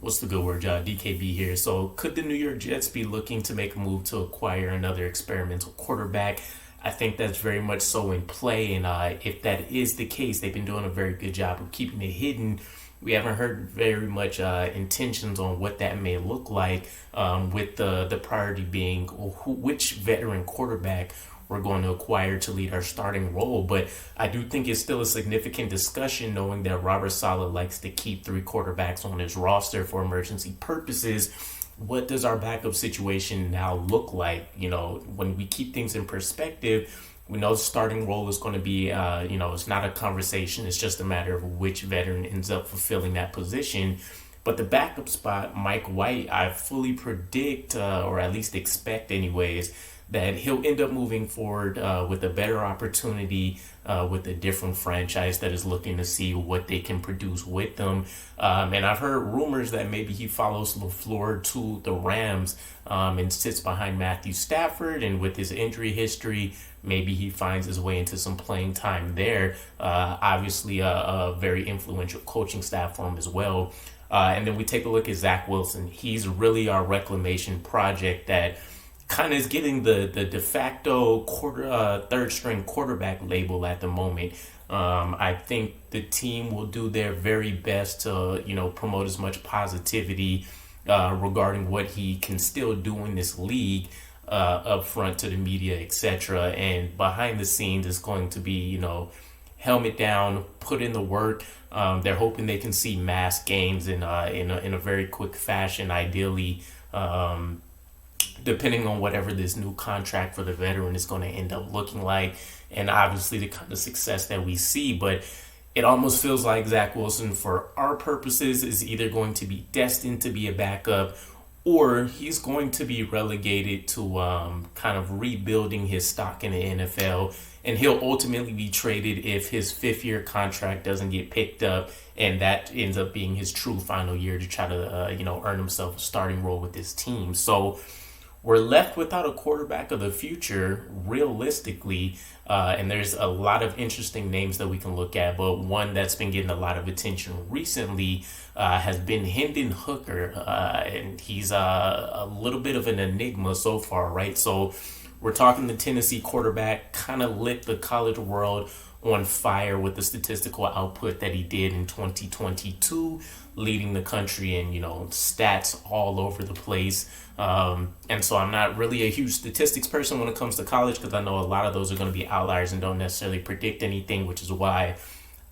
what's the good word, DKB here. So could the New York Jets be looking to make a move to acquire another experimental quarterback? I think that's very much so in play, and if that is the case, they've been doing a very good job of keeping it hidden. We haven't heard very much intentions on what that may look like, with the priority being which veteran quarterback we're going to acquire to lead our starting role. But I do think it's still a significant discussion, knowing that Robert Saleh likes to keep 3 quarterbacks on his roster for emergency purposes. What does our backup situation now look like? When we keep things in perspective, we know the starting role is going to be, it's not a conversation. It's just a matter of which veteran ends up fulfilling that position. But the backup spot, Mike White, I fully predict, or at least expect anyways, that he'll end up moving forward with a better opportunity with a different franchise that is looking to see what they can produce with them. And I've heard rumors that maybe he follows LaFleur to the Rams and sits behind Matthew Stafford. And with his injury history, maybe he finds his way into some playing time there. Obviously, a very influential coaching staff for him as well. And then we take a look at Zach Wilson. He's really our reclamation project that kind of is getting the de facto third string quarterback label at the moment. I think the team will do their very best to promote as much positivity regarding what he can still do in this league up front to the media, etc. And behind the scenes is going to be helmet down, put in the work. They're hoping they can see mass gains in a very quick fashion, ideally. Depending on whatever this new contract for the veteran is going to end up looking like, and obviously the kind of success that we see. But it almost feels like Zach Wilson, for our purposes, is either going to be destined to be a backup, or he's going to be relegated to kind of rebuilding his stock in the NFL, and he'll ultimately be traded if his 5th-year contract doesn't get picked up, and that ends up being his true final year to try to earn himself a starting role with this team. So we're left without a quarterback of the future, realistically, and there's a lot of interesting names that we can look at, but one that's been getting a lot of attention recently has been Hendon Hooker, and he's a little bit of an enigma so far, right? So we're talking the Tennessee quarterback, kind of lit the college world on fire with the statistical output that he did in 2022, leading the country in, stats all over the place. And so I'm not really a huge statistics person when it comes to college, because I know a lot of those are going to be outliers and don't necessarily predict anything, which is why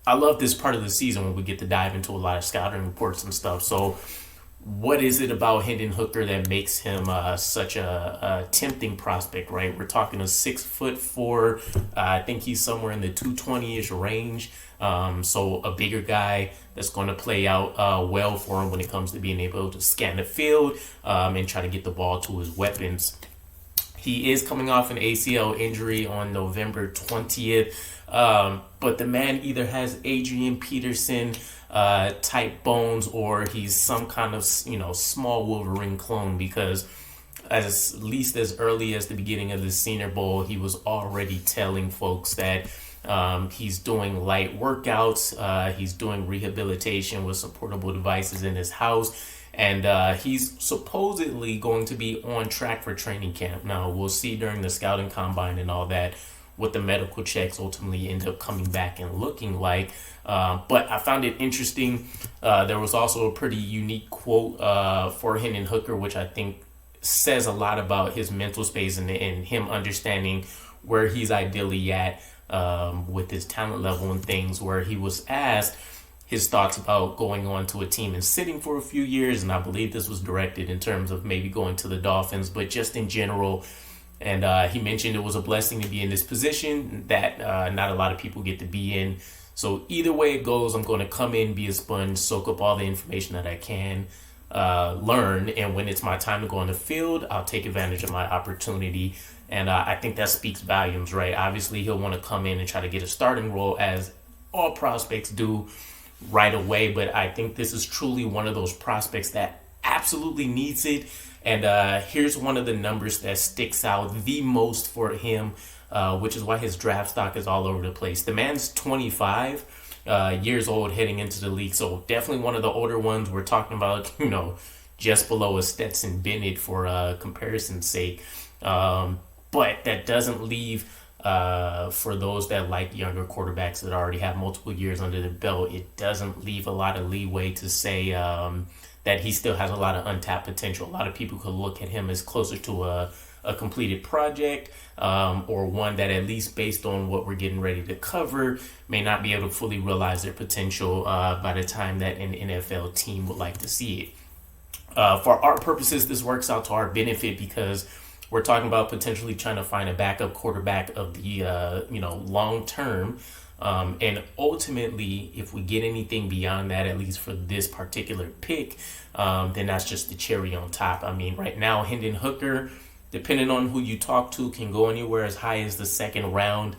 I love this part of the season when we get to dive into a lot of scouting reports and stuff. So what is it about Hendon Hooker that makes him such a tempting prospect, right? We're talking a 6'4". I think he's somewhere in the 220-ish range. So a bigger guy that's going to play out well for him when it comes to being able to scan the field and try to get the ball to his weapons. He is coming off an ACL injury on November 20th. But the man either has Adrian Peterson type bones, or he's some kind of small Wolverine clone, because at least as early as the beginning of the Senior Bowl, he was already telling folks that he's doing light workouts, he's doing rehabilitation with some portable devices in his house, and he's supposedly going to be on track for training camp. Now, we'll see during the scouting combine and all that what the medical checks ultimately end up coming back and looking like. But I found it interesting. There was also a pretty unique quote for Hendon Hooker, which I think says a lot about his mental space and him understanding where he's ideally at with his talent level and things, where he was asked his thoughts about going on to a team and sitting for a few years. And I believe this was directed in terms of maybe going to the Dolphins, but just in general. And he mentioned it was a blessing to be in this position that not a lot of people get to be in. So either way it goes, I'm going to come in, be a sponge, soak up all the information that I can, learn. And when it's my time to go on the field, I'll take advantage of my opportunity. And I think that speaks volumes, right? Obviously, he'll want to come in and try to get a starting role, as all prospects do, right away. But I think this is truly one of those prospects that absolutely needs it. And here's one of the numbers that sticks out the most for him, which is why his draft stock is all over the place. The man's 25, years old heading into the league. So definitely one of the older ones. We're talking about, just below a Stetson Bennett for comparison's sake. But that doesn't leave, for those that like younger quarterbacks that already have multiple years under their belt, it doesn't leave a lot of leeway to say that he still has a lot of untapped potential. A lot of people could look at him as closer to a completed project, or one that, at least based on what we're getting ready to cover, may not be able to fully realize their potential by the time that an NFL team would like to see it. For our purposes, this works out to our benefit because we're talking about potentially trying to find a backup quarterback of the long term. And ultimately, if we get anything beyond that, at least for this particular pick, then that's just the cherry on top. I mean, right now, Hendon Hooker, depending on who you talk to, can go anywhere as high as the second round.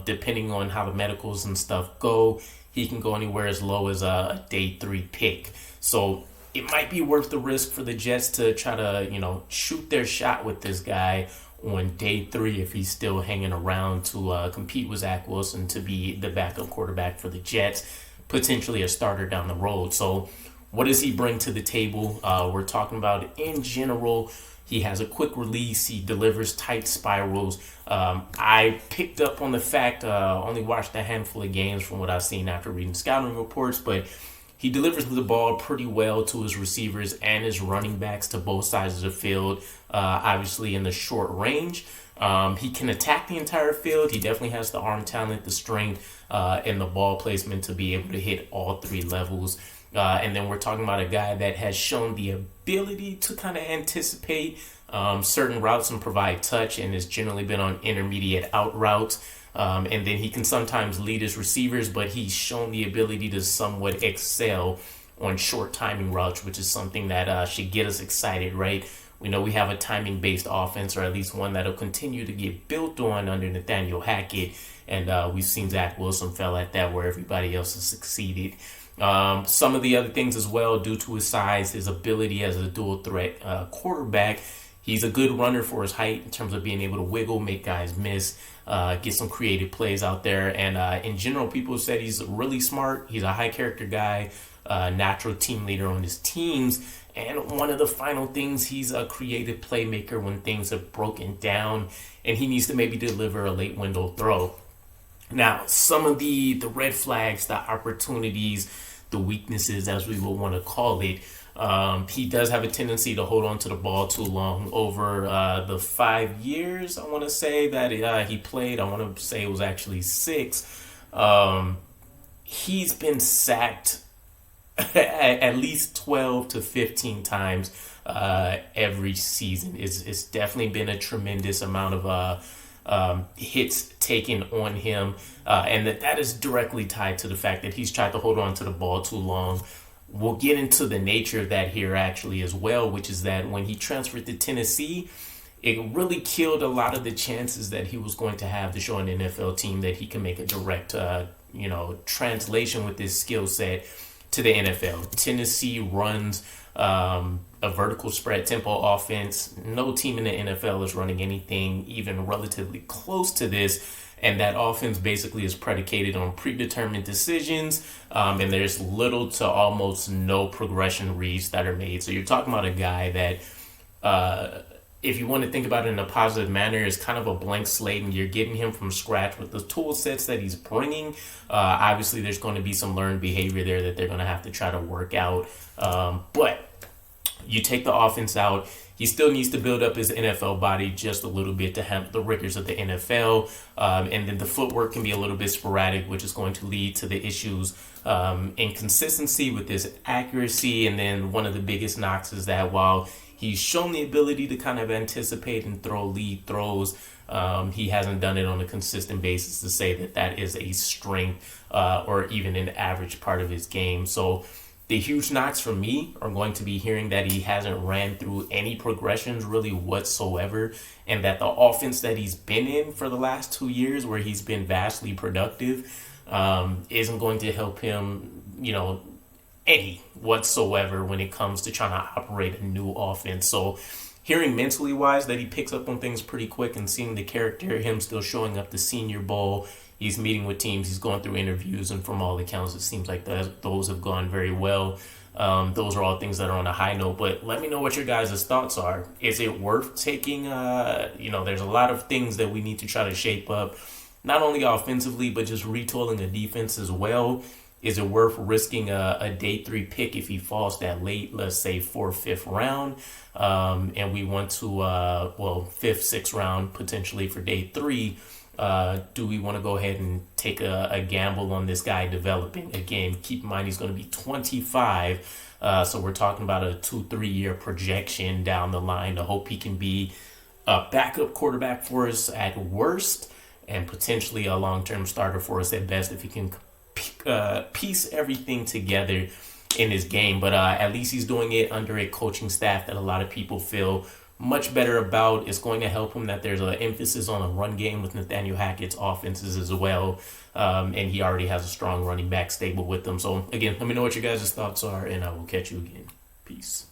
Depending on how the medicals and stuff go, he can go anywhere as low as a day 3 pick. So it might be worth the risk for the Jets to try to, shoot their shot with this guy on day 3 if he's still hanging around to compete with Zach Wilson to be the backup quarterback for the Jets, potentially a starter down the road. So what does he bring to the table? We're talking about, in general, he has a quick release. He delivers tight spirals. I picked up on the fact, only watched a handful of games from what I've seen after reading scouting reports, but he delivers the ball pretty well to his receivers and his running backs to both sides of the field, obviously in the short range. He can attack the entire field. He definitely has the arm talent, the strength, and the ball placement to be able to hit all 3 levels. And then we're talking about a guy that has shown the ability to kind of anticipate certain routes and provide touch, and has generally been on intermediate out routes. And then he can sometimes lead his receivers, but he's shown the ability to somewhat excel on short timing routes, which is something that should get us excited, right? We know we have a timing-based offense, or at least one that'll continue to get built on under Nathaniel Hackett. And we've seen Zach Wilson fell at that where everybody else has succeeded. Some of the other things as well, due to his size, his ability as a dual threat quarterback, he's a good runner for his height in terms of being able to wiggle, make guys miss, get some creative plays out there. And in general, people said he's really smart. He's a high character guy, natural team leader on his teams. And one of the final things, he's a creative playmaker when things are broken down and he needs to maybe deliver a late window throw. Now, some of the red flags, the opportunities, the weaknesses, as we will want to call it, he does have a tendency to hold on to the ball too long. Over the 5 years, I want to say, that he played, I want to say it was actually 6, he's been sacked at least 12 to 15 times every season. It's definitely been a tremendous amount of hits taken on him, and that is directly tied to the fact that he's tried to hold on to the ball too long. We'll get into the nature of that here actually as well, which is that when he transferred to Tennessee, it really killed a lot of the chances that he was going to have to show an NFL team that he can make a direct translation with his skill set to the NFL. Tennessee runs a vertical spread tempo offense. No team in the NFL is running anything even relatively close to this. And that offense basically is predicated on predetermined decisions. And there's little to almost no progression reads that are made. So you're talking about a guy that, if you want to think about it in a positive manner, is kind of a blank slate, and you're getting him from scratch with the tool sets that he's bringing. Obviously, there's going to be some learned behavior there that they're going to have to try to work out. But you take the offense out, he still needs to build up his NFL body just a little bit to handle the rigors of the NFL. And then the footwork can be a little bit sporadic, which is going to lead to the issues, inconsistency with his accuracy. And then one of the biggest knocks is that while he's shown the ability to kind of anticipate and throw lead throws, he hasn't done it on a consistent basis to say that is a strength or even an average part of his game. So the huge knocks for me are going to be hearing that he hasn't ran through any progressions really whatsoever, and that the offense that he's been in for the last 2 years, where he's been vastly productive, isn't going to help him, any whatsoever when it comes to trying to operate a new offense. So hearing mentally wise that he picks up on things pretty quick, and seeing the character, him still showing up the Senior Bowl. He's meeting with teams. He's going through interviews, and from all accounts, it seems like those have gone very well. Those are all things that are on a high note. But let me know what your guys' thoughts are. Is it worth taking? There's a lot of things that we need to try to shape up, not only offensively, but just retooling the defense as well. Is it worth risking a day 3 pick if he falls that late, let's say 4th, 5th round, and we want to, 5th, 6th round potentially for day 3? Do we want to go ahead and take a gamble on this guy developing? Again, keep in mind he's going to be 25, so we're talking about a 2-3 year projection down the line to hope he can be a backup quarterback for us at worst, and potentially a long-term starter for us at best if he can piece everything together in his game. But at least he's doing it under a coaching staff that a lot of people feel much better about. It's going to help him that there's an emphasis on a run game with Nathaniel Hackett's offenses as well. And he already has a strong running back stable with them. So again, let me know what your guys' thoughts are, and I will catch you again. Peace.